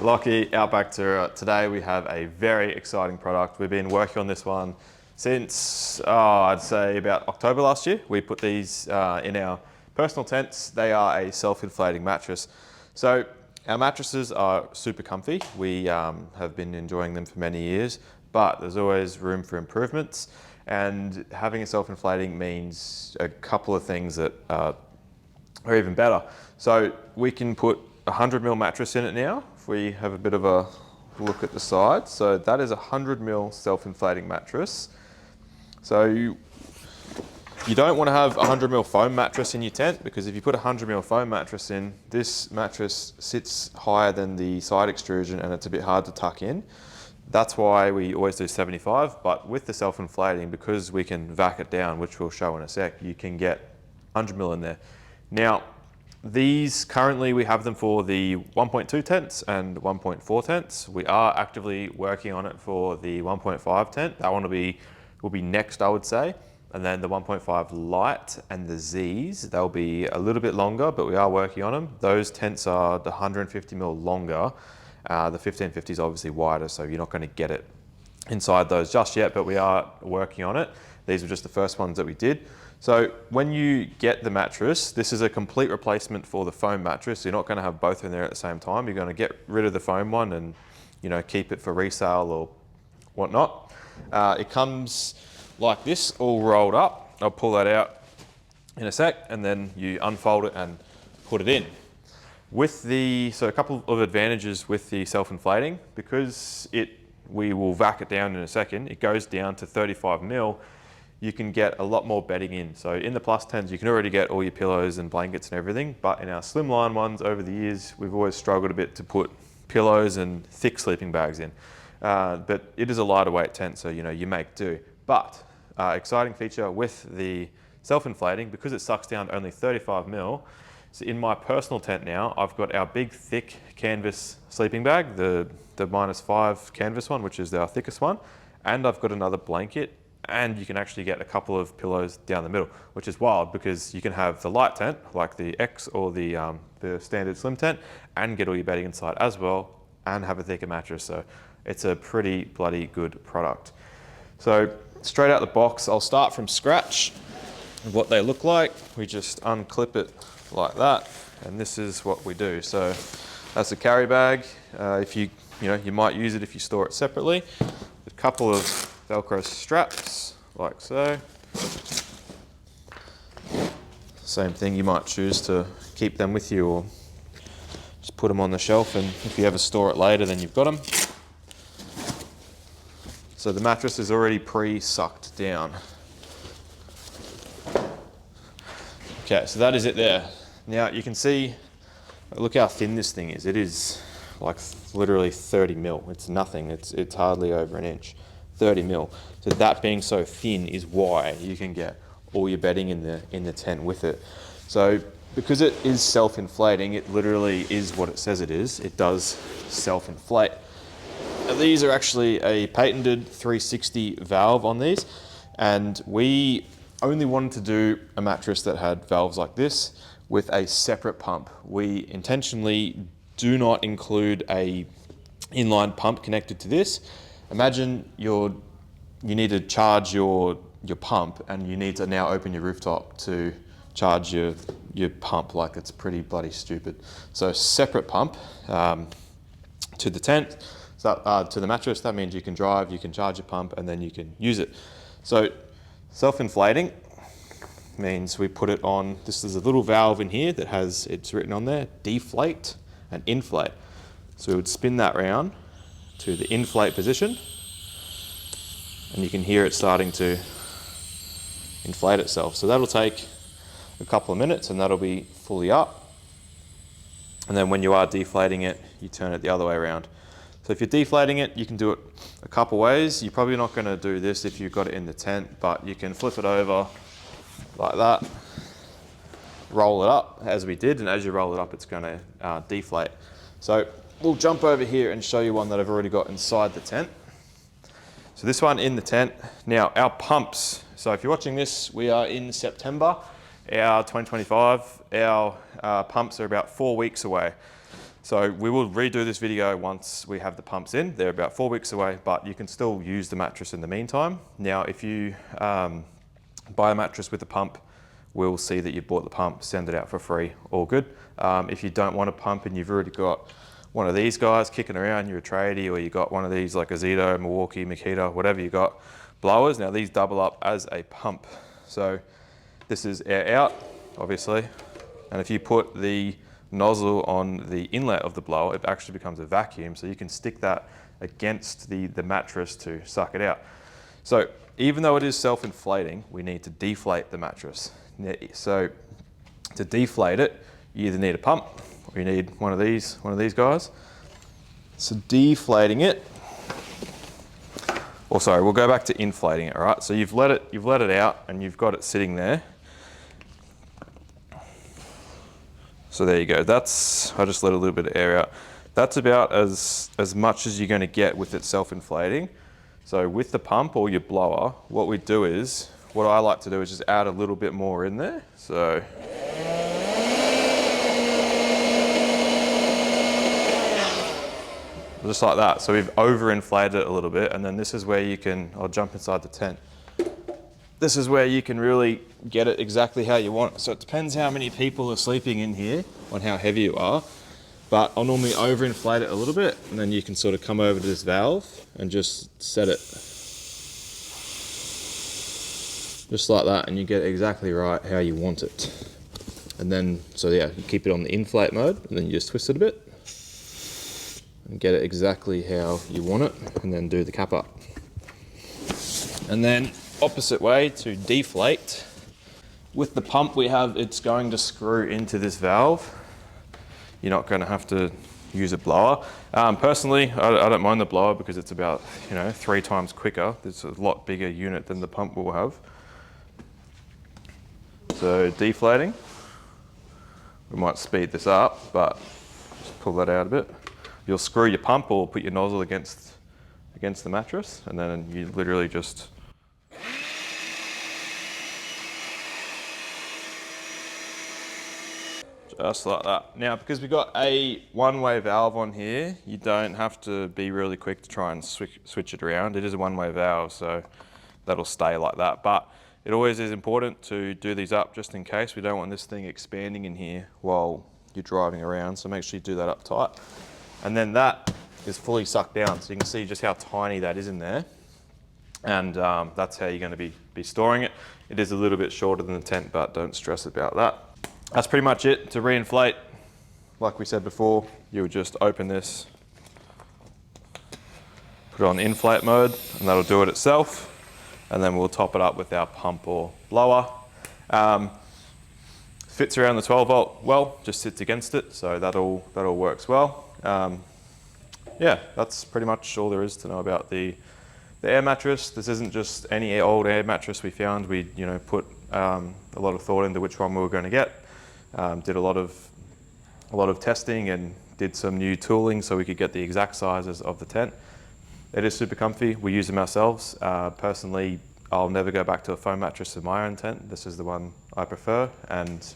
Lockie, Outback today we have a very exciting product. We've been working on this one since, I'd say about October last year. We put these in our personal tents. They are a self-inflating mattress. So our mattresses are super comfy. We have been enjoying them for many years, but there's always room for improvements. And having a self-inflating means a couple of things that are even better. So we can put a 100mm mattress in it now. If we have a bit of a look at the side. So that is a 100mm self-inflating mattress. So you don't want to have a 100mm foam mattress in your tent, because if you put a 100mm foam mattress in, this mattress sits higher than the side extrusion and it's a bit hard to tuck in. That's why we always do 75, but with the self-inflating, because we can vac it down, which we'll show in a sec, you can get 100mm in there. Now, these currently we have them for the 1.2 tents and 1.4 tents. We are actively working on it for the 1.5 tent. That one will be next, I would say. And then the 1.5 light and the Z's, they'll be a little bit longer, but we are working on them. Those tents are the 150mm longer. The 1550 is obviously wider, so you're not going to get it inside those just yet, but we are working on it. These were just the first ones that we did. So when you get the mattress, this is a complete replacement for the foam mattress. You're not going to have both in there at the same time. You're going to get rid of the foam one and, you know, keep it for resale or whatnot. It comes like this, all rolled up. I'll pull that out in a sec, and then you unfold it and put it in. So a couple of advantages with the self-inflating, because we will vac it down in a second, it goes down to 35mm. You can get a lot more bedding in. So in the plus 10s, you can already get all your pillows and blankets and everything, but in our slimline ones over the years, we've always struggled a bit to put pillows and thick sleeping bags in. But it is a lighter weight tent, so you make do. But exciting feature with the self-inflating, because it sucks down to only 35mm. So in my personal tent now, I've got our big thick canvas sleeping bag, the -5 canvas one, which is our thickest one, and I've got another blanket, and you can actually get a couple of pillows down the middle, which is wild, because you can have the light tent, like the X or the standard slim tent, and get all your bedding inside as well, and have a thicker mattress. So it's a pretty bloody good product. So straight out the box, I'll start from scratch. What they look like, we just unclip it like that, and this is what we do. So that's a carry bag. If you might use it if you store it separately. A couple of Velcro straps, like so. Same thing, you might choose to keep them with you or just put them on the shelf, and if you ever store it later, then you've got them. So the mattress is already pre-sucked down. Okay, so that is it there. Now you can see, look how thin this thing is. It is like literally 30mm. It's nothing, it's hardly over an inch. 30mm. So that being so thin is why you can get all your bedding in the tent with it. So because it is self-inflating, it literally is what it says it is. It does self-inflate. Now, these are actually a patented 360 valve on these, and we only wanted to do a mattress that had valves like this with a separate pump. We intentionally do not include a inline pump connected to this. Imagine you need to charge your pump, and you need to now open your rooftop to charge your pump. Like, it's pretty bloody stupid. So separate pump to the tent, to the mattress. That means you can drive, you can charge your pump, and then you can use it. So self-inflating means we put it on, this is a little valve in here that has, it's written on there, deflate and inflate. So we would spin that round to the inflate position, and you can hear it starting to inflate itself. So that'll take a couple of minutes, and that'll be fully up. And then when you are deflating it, you turn it the other way around. So if you're deflating it, you can do it a couple ways. You're probably not going to do this if you've got it in the tent, but you can flip it over like that, roll it up as we did, and as you roll it up, it's going to deflate. So we'll jump over here and show you one that I've already got inside the tent. So this one in the tent. Now our pumps, so if you're watching this, we are in September, our 2025, our pumps are about 4 weeks away. So we will redo this video once we have the pumps in. They're about 4 weeks away, but you can still use the mattress in the meantime. Now, if you buy a mattress with a pump, we'll see that you bought the pump, send it out for free, all good. If you don't want a pump and you've already got one of these guys kicking around, you're a tradie, or you got one of these like a Zito, Milwaukee, Makita, whatever you got, blowers. Now these double up as a pump. So this is air out, obviously. And if you put the nozzle on the inlet of the blower, it actually becomes a vacuum. So you can stick that against the mattress to suck it out. So even though it is self-inflating, we need to deflate the mattress. So to deflate it, you either need a pump or you need one of these guys. So deflating it, or sorry, we'll go back to inflating it, all right? So you've let it out and you've got it sitting there. So there you go. I just let a little bit of air out. That's about as much as you're going to get with it self-inflating. So with the pump or your blower, what I like to do is just add a little bit more in there. So just like that. So we've overinflated it a little bit, and then this is where I'll jump inside the tent. This is where you can really get it exactly how you want it. So it depends how many people are sleeping in here on how heavy you are. But I'll normally overinflate it a little bit, and then you can sort of come over to this valve and just set it. Just like that, and you get it exactly right how you want it. And then, so yeah, you keep it on the inflate mode, and then you just twist it a bit and get it exactly how you want it, and then do the cap up. And then opposite way to deflate. With the pump it's going to screw into this valve. You're not going to have to use a blower. Personally, I don't mind the blower because it's about 3 times quicker. It's a lot bigger unit than the pump will have. So deflating, we might speed this up, but just pull that out a bit. You'll screw your pump or put your nozzle against the mattress, and then you literally just like that. Now, because we've got a one-way valve on here, you don't have to be really quick to try and switch it around. It is a one-way valve, so that'll stay like that. But it always is important to do these up just in case. We don't want this thing expanding in here while you're driving around, so make sure you do that up tight. And then that is fully sucked down, so you can see just how tiny that is in there. And that's how you're going to be storing it. It is a little bit shorter than the tent, but don't stress about that. That's pretty much it. To reinflate, like we said before, you would just open this, put it on inflate mode, and that'll do it itself. And then we'll top it up with our pump or blower. Fits around the 12 volt well, just sits against it, so that all works well. Yeah, that's pretty much all there is to know about the air mattress. This isn't just any old air mattress we found. We put a lot of thought into which one we were going to get. Did a lot of testing and did some new tooling so we could get the exact sizes of the tent. It is super comfy. We use them ourselves. Personally, I'll never go back to a foam mattress in my own tent. This is the one I prefer, and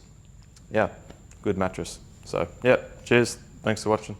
yeah, good mattress. So yeah, cheers. Thanks for watching.